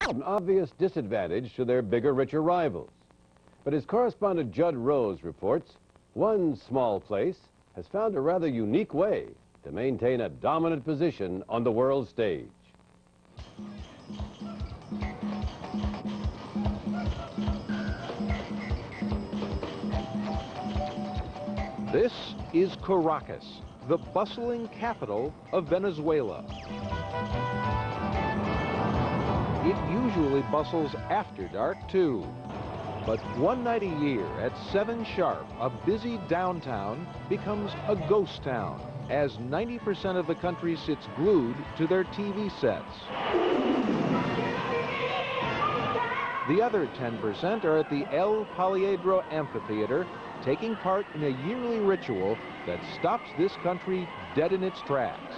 An obvious disadvantage to their bigger, richer rivals. But as correspondent Judd Rose reports, one small place has found a rather unique way to maintain a dominant position on the world stage. This is Caracas, the bustling capital of Venezuela. It usually bustles after dark, too. But one night a year, at 7 sharp, a busy downtown becomes a ghost town, as 90% of the country sits glued to their TV sets. The other 10% are at the El Poliedro Amphitheater, taking part in a yearly ritual that stops this country dead in its tracks.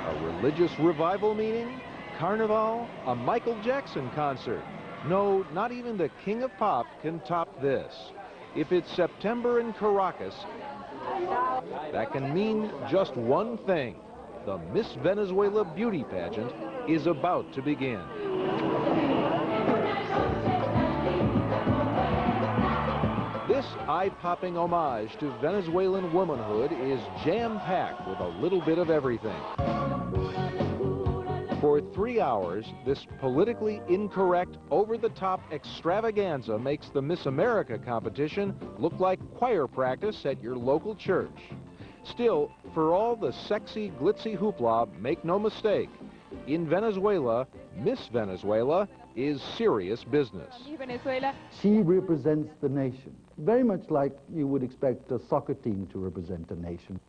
A religious revival meeting? Carnival? A Michael Jackson concert? No, not even the king of pop can top this. If it's September in Caracas, that can mean just one thing. The Miss Venezuela beauty pageant is about to begin. This eye-popping homage to Venezuelan womanhood is jam-packed with a little bit of everything. For 3 hours, this politically incorrect, over-the-top extravaganza makes the Miss America competition look like choir practice at your local church. Still, for all the sexy, glitzy hoopla, make no mistake, in Venezuela, Miss Venezuela is serious business. She represents the nation, very much like you would expect a soccer team to represent a nation.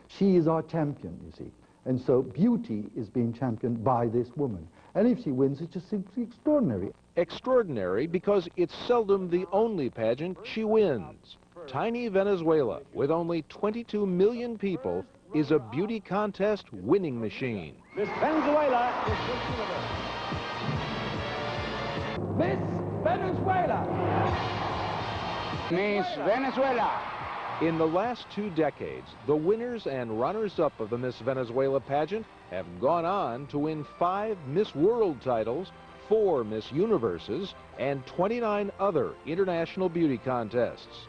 She is our champion, you see. And so beauty is being championed by this woman. And if she wins, it's just simply extraordinary. Extraordinary because it's seldom the only pageant she wins. Tiny Venezuela, with only 22 million people, is a beauty contest winning machine. Miss Venezuela is Miss Venezuela. Miss Venezuela. In the last 2 decades, the winners and runners-up of the Miss Venezuela pageant have gone on to win 5 Miss World titles, 4 Miss Universes, and 29 other international beauty contests.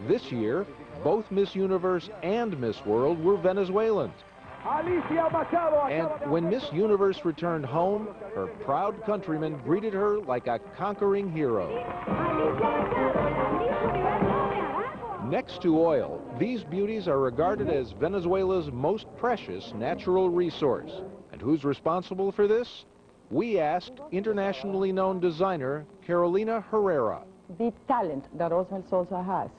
This year, both Miss Universe and Miss World were Venezuelans. And when Miss Universe returned home, her proud countrymen greeted her like a conquering hero. Next to oil, these beauties are regarded as Venezuela's most precious natural resource. And who's responsible for this? We asked internationally known designer Carolina Herrera. The talent that Osmel Sosa has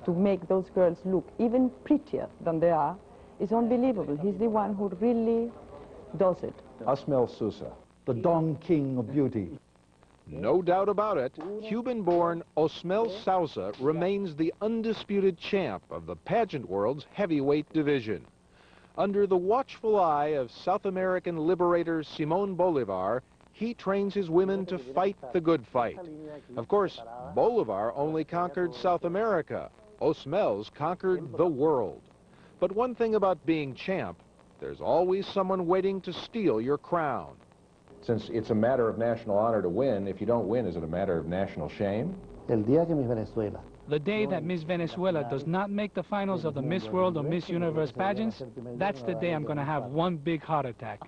to make those girls look even prettier than they are is unbelievable. He's the one who really does it. Osmel Sosa, the Don King of beauty. No doubt about it, Cuban-born Osmel Sosa remains the undisputed champ of the pageant world's heavyweight division. Under the watchful eye of South American liberator Simón Bolívar, he trains his women to fight the good fight. Of course, Bolívar only conquered South America. Osmel's conquered the world. But one thing about being champ, there's always someone waiting to steal your crown. Since it's a matter of national honor to win, if you don't win, is it a matter of national shame? The day that Miss Venezuela does not make the finals of the Miss World or Miss Universe pageants, that's the day I'm going to have one big heart attack.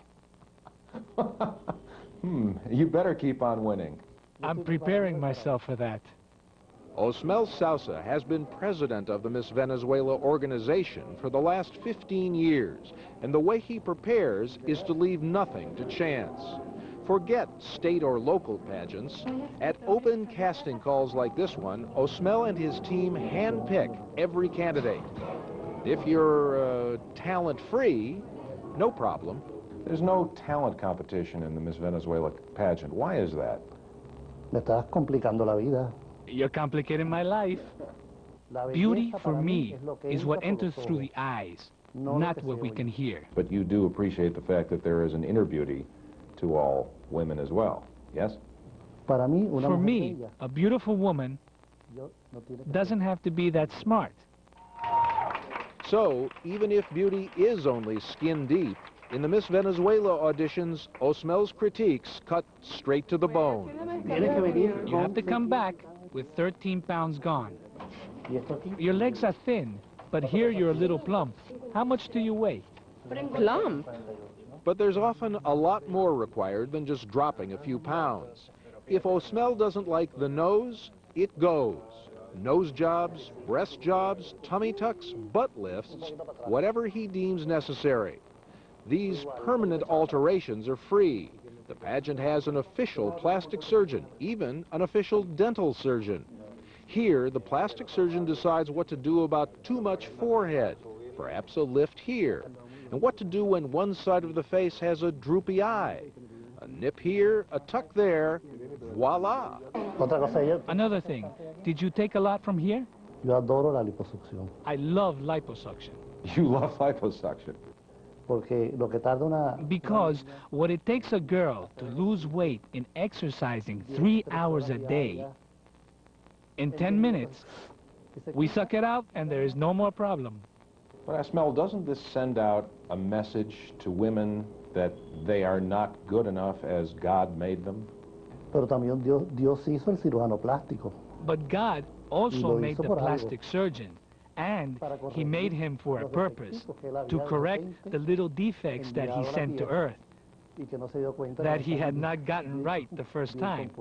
You better keep on winning. I'm preparing myself for that. Osmel Sosa has been president of the Miss Venezuela organization for the last 15 years, and the way he prepares is to leave nothing to chance. Forget state or local pageants. At open casting calls like this one, Osmel and his team handpick every candidate. If you're talent-free, no problem. There's no talent competition in the Miss Venezuela pageant. Why is that? Me estás complicando la vida. You're complicating my life. Beauty, for me, is what enters through the eyes, not what we can hear. But you do appreciate the fact that there is an inner beauty to all women as well, yes? For me, a beautiful woman doesn't have to be that smart. So, even if beauty is only skin deep, In the Miss Venezuela auditions, Osmel's critiques cut straight to the bone. You have to come back with 13 pounds gone. Your legs are thin, but here you're a little plump. How much do you weigh? Plump? But there's often a lot more required than just dropping a few pounds. If Osmel doesn't like the nose, it goes. Nose jobs, breast jobs, tummy tucks, butt lifts, whatever he deems necessary. These permanent alterations are free. The pageant has an official plastic surgeon, even an official dental surgeon. Here, the plastic surgeon decides what to do about too much forehead, perhaps a lift here, and what to do when one side of the face has a droopy eye. A nip here, a tuck there, voila. Another thing, did you take a lot from here? Yo adoro la liposucción. I love liposuction. You love liposuction. Porque lo que tarda una... Because what it takes a girl to lose weight in exercising 3 hours a day, in 10 minutes, we suck it out and there is no more problem. But Osmel, doesn't this send out a message to women that they are not good enough as God made them? Pero también Dios hizo el cirujano plástico. But God also made the plastic surgeon, and he made him for a purpose, to correct the little defects that he sent to earth, that he had not gotten right the first time.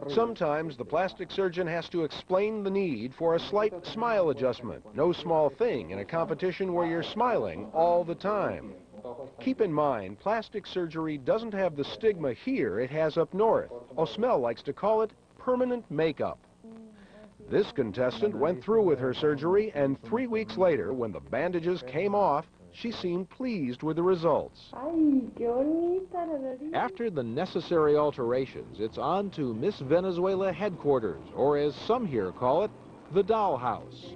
Sometimes the plastic surgeon has to explain the need for a slight smile adjustment. No small thing in a competition where you're smiling all the time. Keep in mind, plastic surgery doesn't have the stigma here it has up north. Osmel likes to call it permanent makeup. This contestant went through with her surgery, and 3 weeks later, when the bandages came off, she seemed pleased with the results. After the necessary alterations, it's on to Miss Venezuela headquarters, or as some here call it, the dollhouse.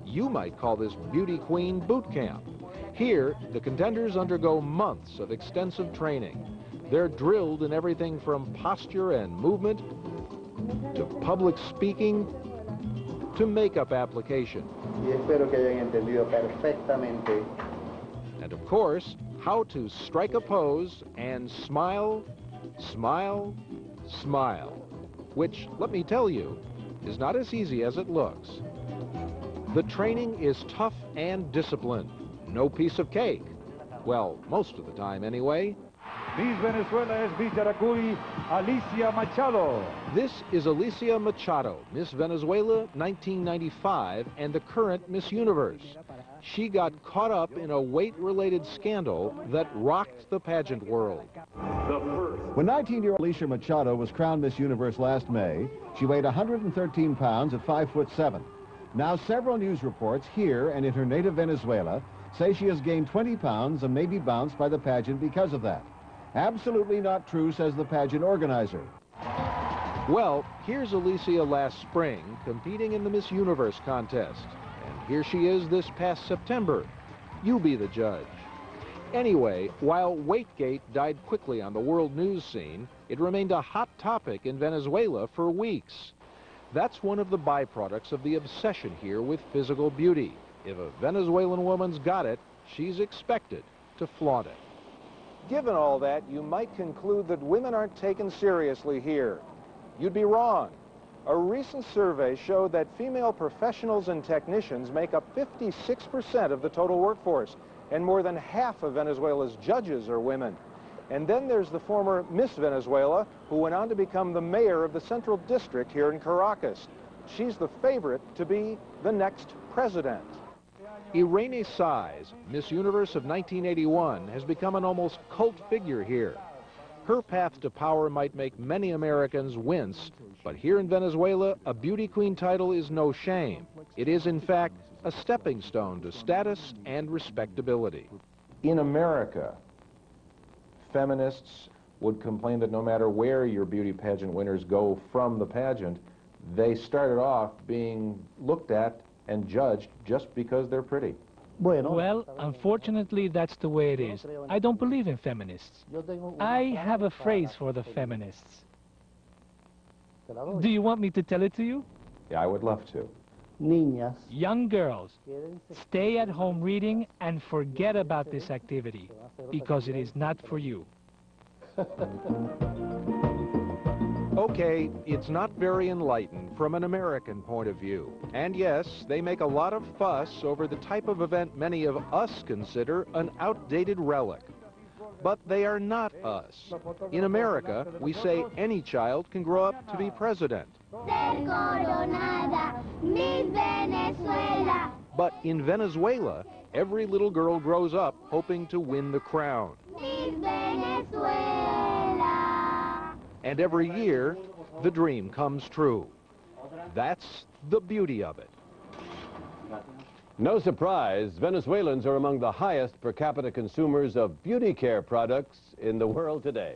You might call this beauty queen boot camp. Here, the contenders undergo months of extensive training. They're drilled in everything from posture and movement, to public speaking, to makeup application. And of course, how to strike a pose and smile, smile, smile. Which, let me tell you, is not as easy as it looks. The training is tough and disciplined. No piece of cake. Well, most of the time anyway. Miss Venezuela es Vitacuri, Alicia Machado. This is Alicia Machado, Miss Venezuela 1995 and the current Miss Universe. She got caught up in a weight-related scandal that rocked the pageant world. When 19-year-old Alicia Machado was crowned Miss Universe last May, she weighed 113 pounds at 5'7". Now several news reports here and in her native Venezuela say she has gained 20 pounds and may be bounced by the pageant because of that. Absolutely not true, says the pageant organizer. Well, here's Alicia last spring competing in the Miss Universe contest. And here she is this past September. You be the judge. Anyway, while Weightgate died quickly on the world news scene, it remained a hot topic in Venezuela for weeks. That's one of the byproducts of the obsession here with physical beauty. If a Venezuelan woman's got it, she's expected to flaunt it. Given all that, you might conclude that women aren't taken seriously here. You'd be wrong. A recent survey showed that female professionals and technicians make up 56% of the total workforce, and more than half of Venezuela's judges are women. And then there's the former Miss Venezuela, who went on to become the mayor of the Central District here in Caracas. She's the favorite to be the next president. Irene Size, Miss Universe of 1981, has become an almost cult figure here. Her path to power might make many Americans wince, but here in Venezuela, a beauty queen title is no shame. It is, in fact, a stepping stone to status and respectability. In America, feminists would complain that no matter where your beauty pageant winners go from the pageant, they started off being looked at and judged just because they're pretty. Well, unfortunately, that's the way it is. I don't believe in feminists. I have a phrase for the feminists. Do you want me to tell it to you? Yeah, I would love to. niñas, Young girls, stay at home reading and forget about this activity because it is not for you. Okay, it's not very enlightened from an American point of view. And yes, they make a lot of fuss over the type of event many of us consider an outdated relic. But they are not us. In America, we say any child can grow up to be president. But in Venezuela, every little girl grows up hoping to win the crown. And every year, the dream comes true. That's the beauty of it. No surprise, Venezuelans are among the highest per capita consumers of beauty care products in the world today.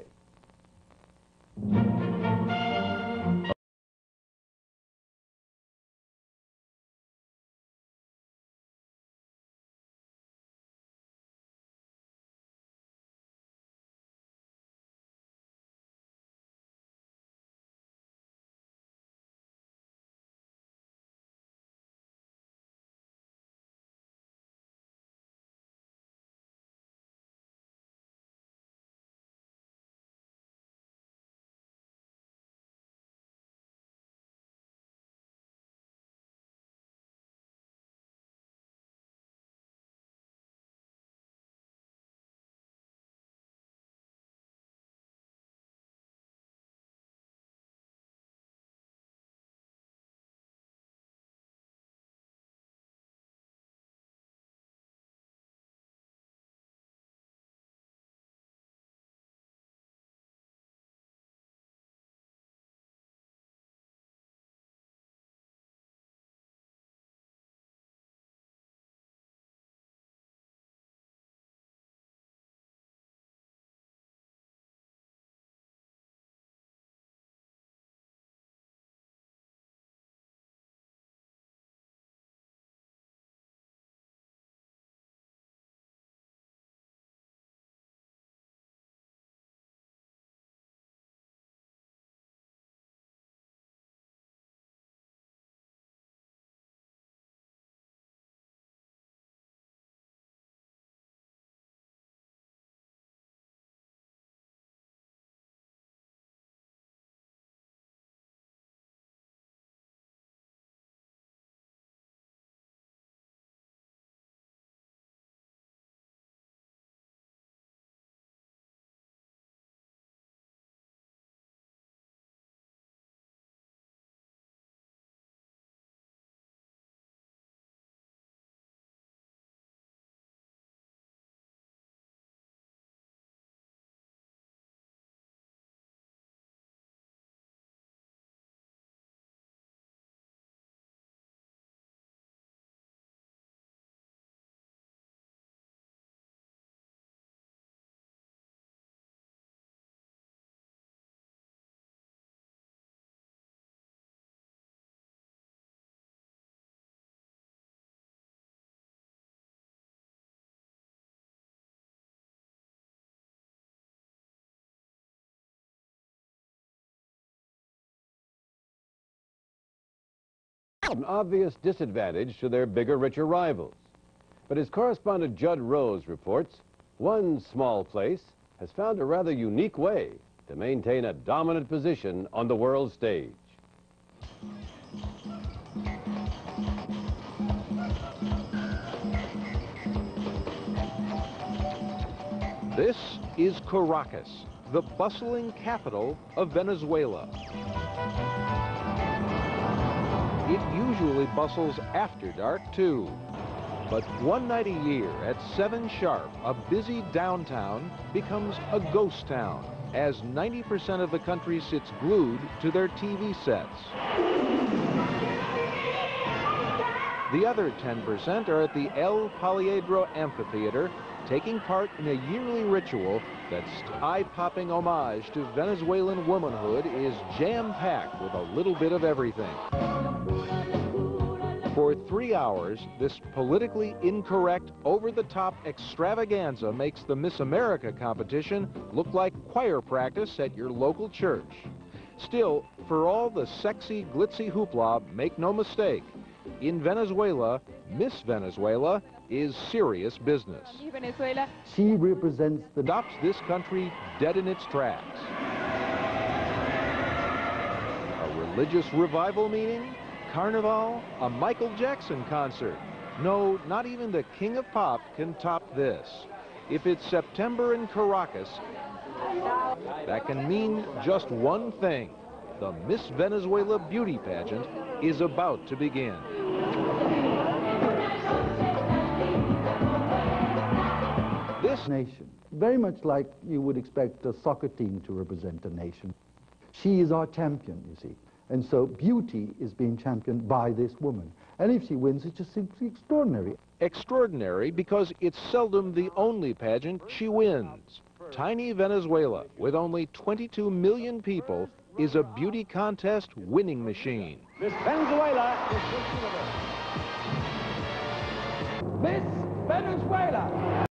An obvious disadvantage to their bigger, richer rivals. But as correspondent Judd Rose reports, one small place has found a rather unique way to maintain a dominant position on the world stage. This is Caracas, the bustling capital of Venezuela. It usually bustles after dark, too. But one night a year at 7 sharp, a busy downtown becomes a ghost town as 90% of the country sits glued to their TV sets. The other 10% are at the El Poliedro Amphitheater, taking part in a yearly ritual that's eye-popping homage to Venezuelan womanhood is jam-packed with a little bit of everything. For 3 hours, this politically incorrect, over-the-top extravaganza makes the Miss America competition look like choir practice at your local church. Still, for all the sexy, glitzy hoopla, make no mistake, In Venezuela, Miss Venezuela is serious business. She represents the... Stops this country dead in its tracks. A religious revival meeting? Carnival? A Michael Jackson concert? No, not even the king of pop can top this. If it's September in Caracas, that can mean just one thing. The Miss Venezuela beauty pageant is about to begin. This nation, very much like you would expect a soccer team to represent a nation. She is our champion, you see. And so beauty is being championed by this woman. And if she wins, it's just simply extraordinary. Extraordinary because it's seldom the only pageant she wins. Tiny Venezuela, with only 22 million people, is a beauty contest winning machine. Miss Venezuela. Miss Venezuela.